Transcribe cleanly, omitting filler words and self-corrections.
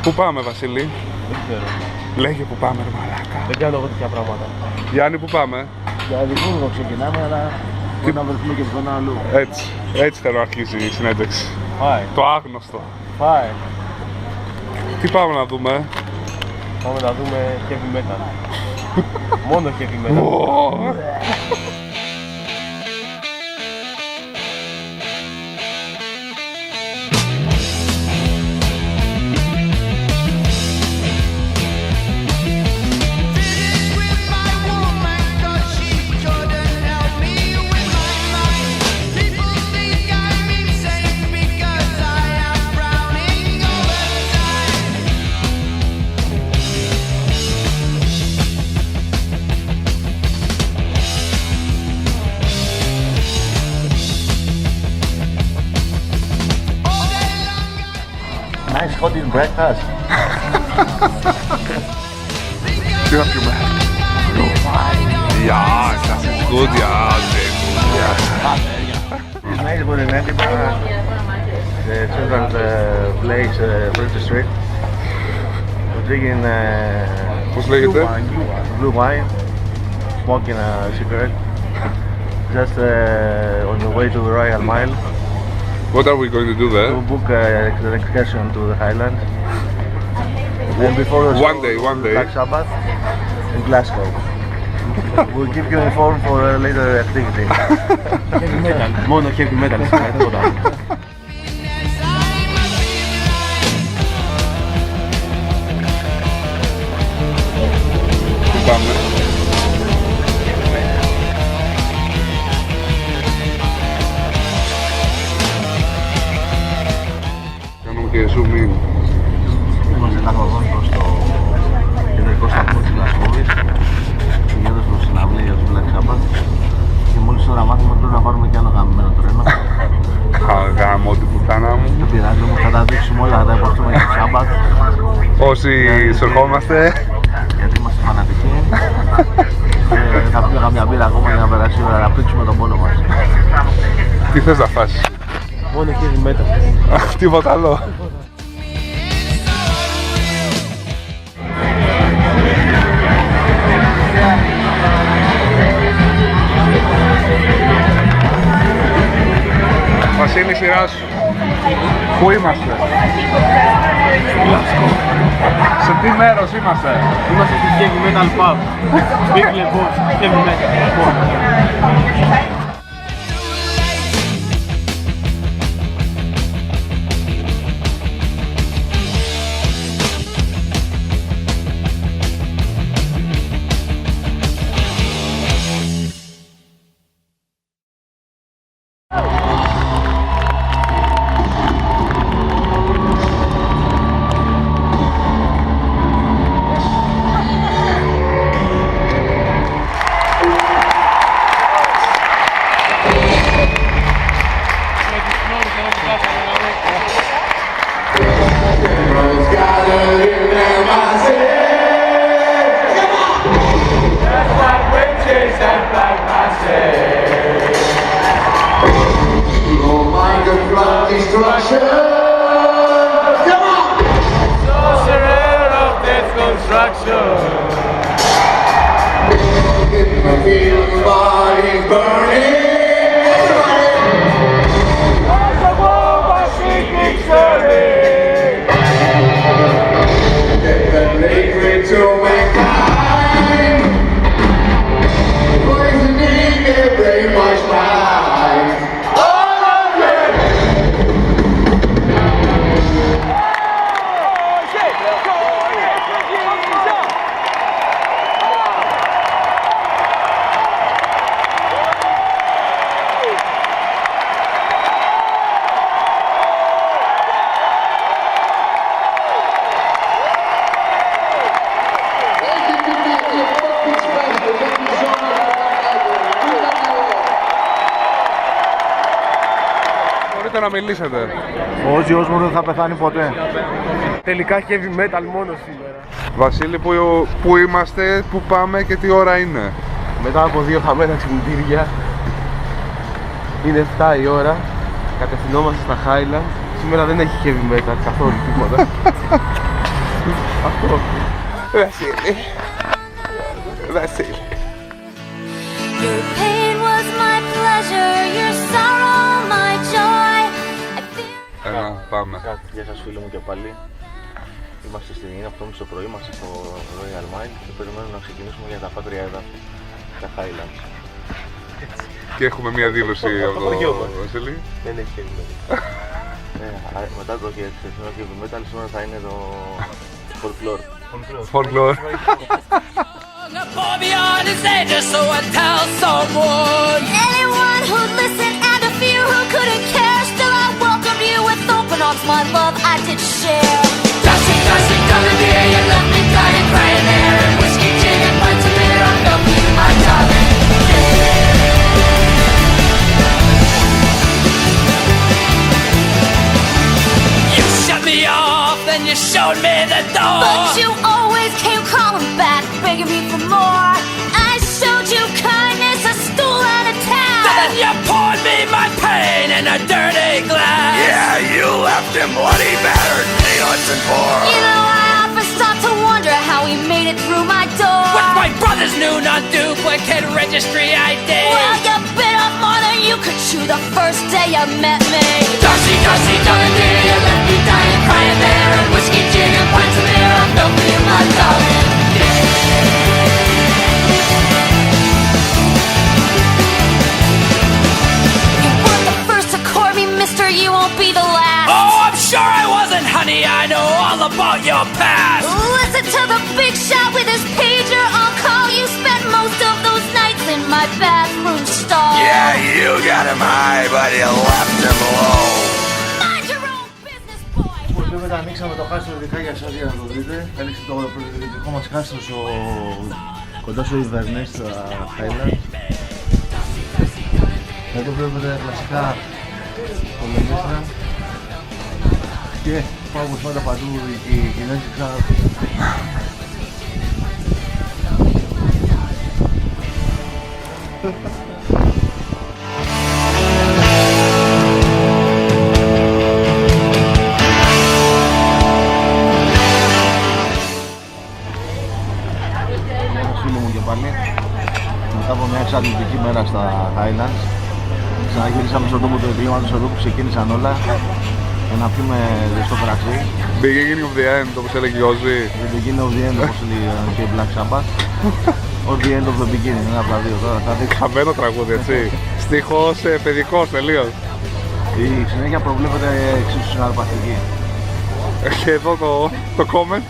Πού πάμε, Βασίλη? Δεν ξέρω. Λέγε που πάμε, ρε μαλάκα. Δεν κάνω εγώ τέτοια πράγματα. Γιάννη, πού πάμε? Για Εδιμβούργο ξεκινάμε, αλλά μπορεί να βρεθούμε και πουθενά αλλού. Έτσι θέλω να αρχίσει η συνέντευξη. Πάει. Το άγνωστο. Πάει. Τι πάμε να δούμε? Πάμε να δούμε heavy metal. Μόνο heavy metal. Nice hot breakfast. Τι να πιούμε? Yeah, das ist gut, ja, sehr gut. It's nice for an Edinburgh. The children's place, British Street. We're drinking Πώς λέγεται? blue wine, smoking a cigarette. Just on the way to the Royal Mile. What are we going to do there? To book an excursion to the Highlands. And before the One day. Black Sabbath in Glasgow. We'll keep you informed for later activity. Heavy metal. Μόνο heavy metal σήμερα, τίποτα. Πού πάμε? Κάνουμε και zoom in. Είμαστε καθοδόν προς το κεντρικό σταθμό της Γλασκόβης. Πηγαίνοντας προς συναυλία για τους Black Sabbath. Και μόλις τώρα μάθαμε ότι πρέπει να πάρουμε και άλλο γαμμένο τρένο. Γάμο την πουτάνα μου. Δεν πειράζει, όμως θα τα δείξουμε όλα, θα τα υποστούμε για τους Sabbath. Όσοι σερχόμαστε. Γιατί είμαστε φανατικοί. Θα πούμε καμιά μπύρα ακόμα για να περάσει η ώρα, να πρίξουμε τον πόνο μας. Τι θες να φάσεις? Μόνο heavy metal. Τίποτα άλλο. Βασίλη, σειρά σου. Πού είμαστε? Σε τι μέρος είμαστε? Είμαστε στη heavy metal pub. Big Lebos, heavy metal. Να μιλήσετε. Ο Ozzy Osbourne δεν θα πεθάνει ποτέ. Τελικά heavy metal μόνο σήμερα. Βασίλη, πού είμαστε, πού πάμε και τι ώρα είναι? Μετά από 2 χαμένα ξυπνητήρια, είναι 7 η ώρα, κατευθυνόμαστε στα Highlands. Σήμερα δεν έχει heavy metal καθόλου τίποτα. Αυτό. Βασίλη. Βασίλη. Your pain was my pleasure, your sorrow my joy. I feel Έλα, πάμε. Γεια σας φίλοι μου και πάλι. Είμαστε στην 9 το πρωί, είμαστε στο Royal Mile και περιμένουμε να ξεκινήσουμε για τα πάτρια εδάφη, τα Highlands. Και έχουμε μια δήλωση από τον Βασίλη. Δεν έχει σχέδιο. Μετά το χθεσινό heavy metal, σήμερα θα είναι το folklore. Folklore. Far beyond his ages, so I tell someone. anyone who'd listen and a few who couldn't care. Still, I welcomed you with open arms, my love I did share. Dusty, dusty, dusty beer, you left me dying, crying there. And whiskey, gin, and pints of beer, I'm milking my darling. You shut me off, then you showed me the door. But you always came crawling back, begging me for more. I showed you kindness, a stool and a towel. Then you poured me my pain in a dirty glass. Yeah, you left him bloody battered, penniless and poor. You know, I often stop to wonder how he made it through my door. With my brother's new non-duplicate registry ID. Well, you bit off more than you could chew the first day you met me. Dusty, dusty, Dundee, you left me dying, crying there. And whiskey, gin, and pints of beer, I'm milking my darling. You weren't the first to court me, mister, you won't be the last. Oh, I'm sure I wasn't, honey, I know all about your past. Listen to the big shot with his pager on call. You spent most of those nights in my bathroom stall. Yeah, you got him high, but you left him low. Mind your own business, boy. Όπως βλέπετε ανοίξαμε το κάστρο ειδικά για εσάς για να το βρείτε. Άνοιξε το δικό μας κάστρο κοντά στο Inverness στα Highlands. Εδώ βλέπετε κλασικά πολεμίστρα και όπως πάντα παντού οι Κινέζοι ξανά. Φίλοι μου και πάλι, μετά από μια εξαντλητική μέρα στα Highlands, ξαναγυρίσαμε στον τόπο του εγκλήματος εδώ που ξεκίνησαν όλα για να πιούμε ζεστό κρασί. Beginning of the end, όπως έλεγε η Όζη. The beginning of the end, όπως λέει και η Black Sabbath. Or the end of the beginning, ένα από τα δύο τώρα. Θα δείξω. Χαμένο τραγούδι, έτσι. Στίχος παιδικός, τελείως. Η συνέχεια προβλέπεται εξίσου συναρπαστική. Και εδώ το comment.